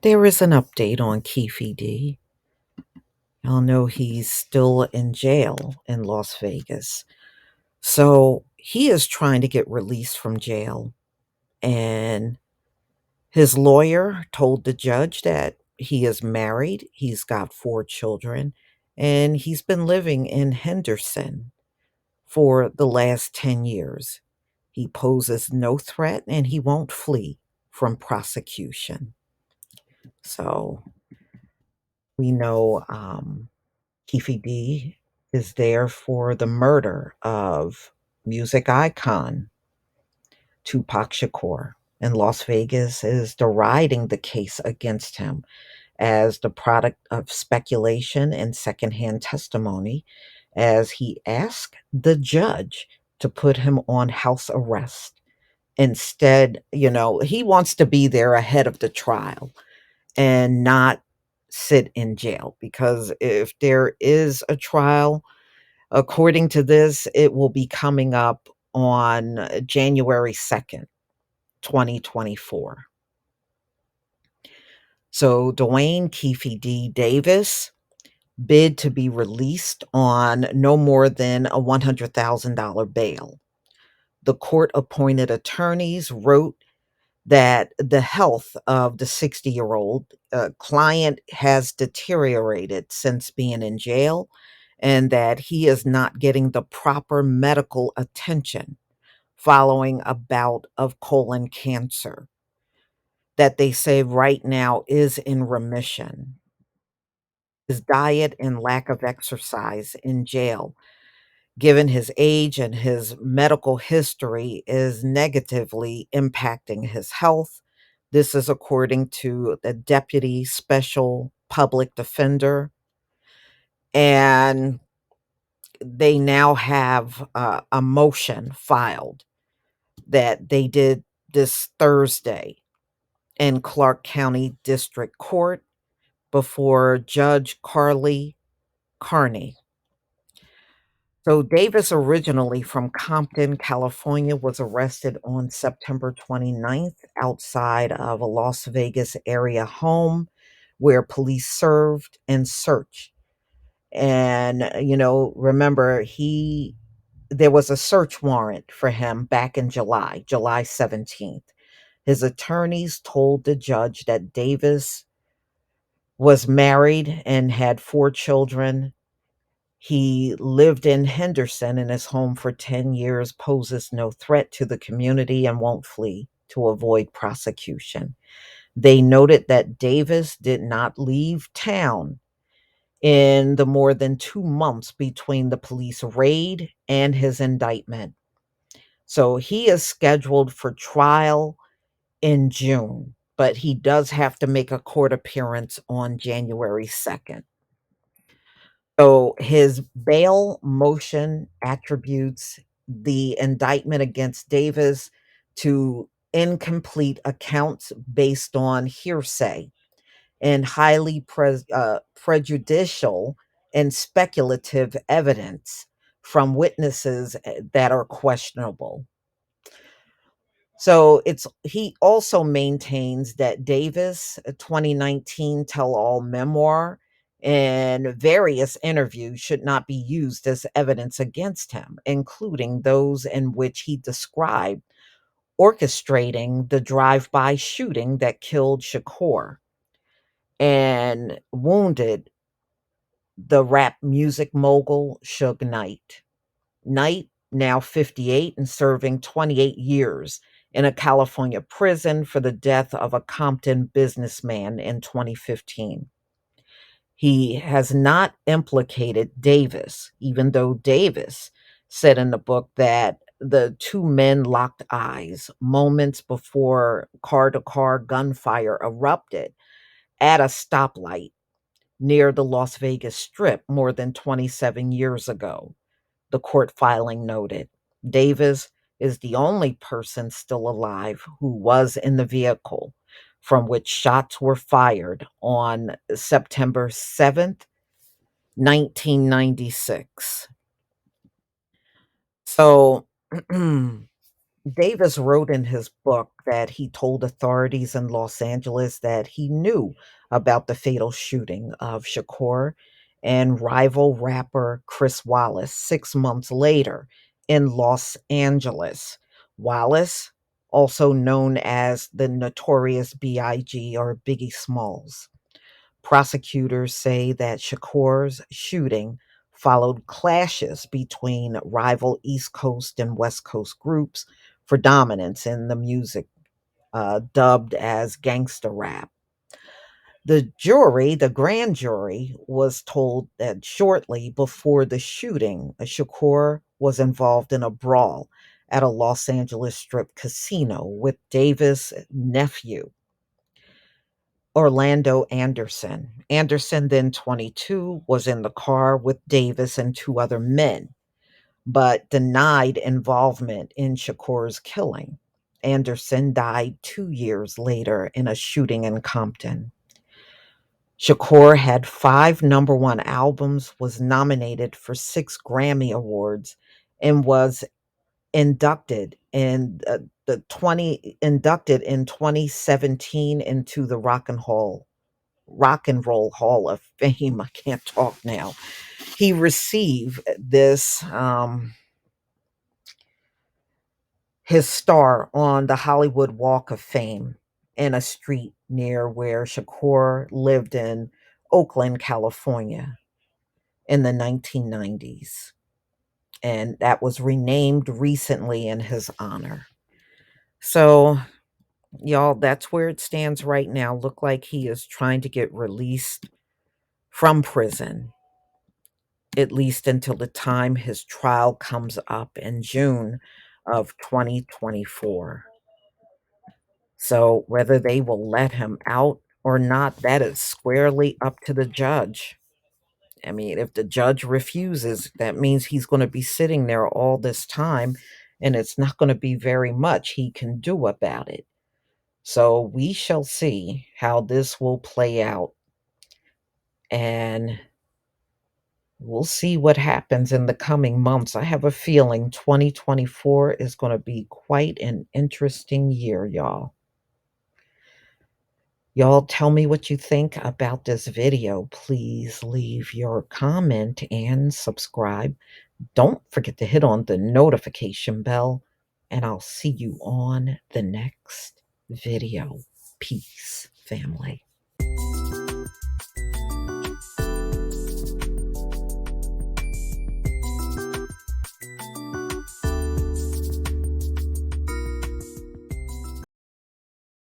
There is an update on Keefe. Y'all know he's still in jail in Las Vegas. So he is trying to get released from jail. And his lawyer told the judge that he is married, he's got 4 children, and he's been living in Henderson for the last 10 years. He poses no threat and he won't flee from prosecution. So we know Keefe is there for the murder of music icon Tupac Shakur. And Las Vegas is deriding the case against him as the product of speculation and secondhand testimony, as he asked the judge to put him on house arrest. Instead, he wants to be there ahead of the trial and not sit in jail, because if there is a trial, according to this, it will be coming up on January 2nd, 2024. So Dwayne Keefe D. Davis bid to be released on no more than a $100,000 bail. The court appointed attorneys wrote that the health of the 60-year-old client has deteriorated since being in jail, and that he is not getting the proper medical attention following a bout of colon cancer that they say right now is in remission. His diet and lack of exercise in jail, given his age and his medical history, is negatively impacting his health. This is according to the deputy special public defender. And they now have a motion filed that they did this Thursday in Clark County District Court before Judge Carly Carney. So Davis, originally from Compton, California, was arrested on September 29th outside of a Las Vegas area home where police served and searched. And remember, he there was a search warrant for him back in July 17th. His attorneys told the judge that Davis was married and had 4 children. He lived in Henderson in his home for 10 years, poses no threat to the community, and won't flee to avoid prosecution. They noted that Davis did not leave town in the more than 2 months between the police raid and his indictment. So he is scheduled for trial in June, but he does have to make a court appearance on January 2nd. So his bail motion attributes the indictment against Davis to incomplete accounts based on hearsay and highly prejudicial and speculative evidence from witnesses that are questionable. So he also maintains that Davis' 2019 tell-all memoir and various interviews should not be used as evidence against him, including those in which he described orchestrating the drive-by shooting that killed Shakur and wounded the rap music mogul Suge Knight. Knight, now 58 and serving 28 years in a California prison for the death of a Compton businessman in 2015. He has not implicated Davis, even though Davis said in the book that the two men locked eyes moments before car to car gunfire erupted at a stoplight near the Las Vegas Strip more than 27 years ago. The court filing noted Davis is the only person still alive who was in the vehicle from which shots were fired on September 7th, 1996. So Davis wrote in his book that he told authorities in Los Angeles that he knew about the fatal shooting of Shakur and rival rapper Chris Wallace 6 months later in Los Angeles. Wallace, also known as the Notorious B.I.G. or Biggie Smalls. Prosecutors say that Shakur's shooting followed clashes between rival East Coast and West Coast groups for dominance in the music, dubbed as gangster rap. The grand jury, was told that shortly before the shooting, Shakur was involved in a brawl at a Los Angeles strip casino with Davis' nephew, Orlando Anderson. Anderson, then 22, was in the car with Davis and two other men, but denied involvement in Shakur's killing. Anderson died 2 years later in a shooting in Compton. Shakur had five number one albums, was nominated for six Grammy Awards, and was inducted in 2017 into the Rock and Roll Hall of Fame. I can't talk now. He received this his star on the Hollywood Walk of Fame in a street near where Shakur lived in Oakland, California in the 1990s. And that was renamed recently in his honor. So, y'all, that's where it stands right now. Look like he is trying to get released from prison, at least until the time his trial comes up in June of 2024. So, whether they will let him out or not, that is squarely up to the judge. I mean, if the judge refuses, that means he's going to be sitting there all this time, and it's not going to be very much he can do about it. So, we shall see how this will play out, and we'll see what happens in the coming months. I have a feeling 2024 is going to be quite an interesting year, y'all. Y'all tell me what you think about this video. Please leave your comment and subscribe. Don't forget to hit on the notification bell, and I'll see you on the next video. Peace, family.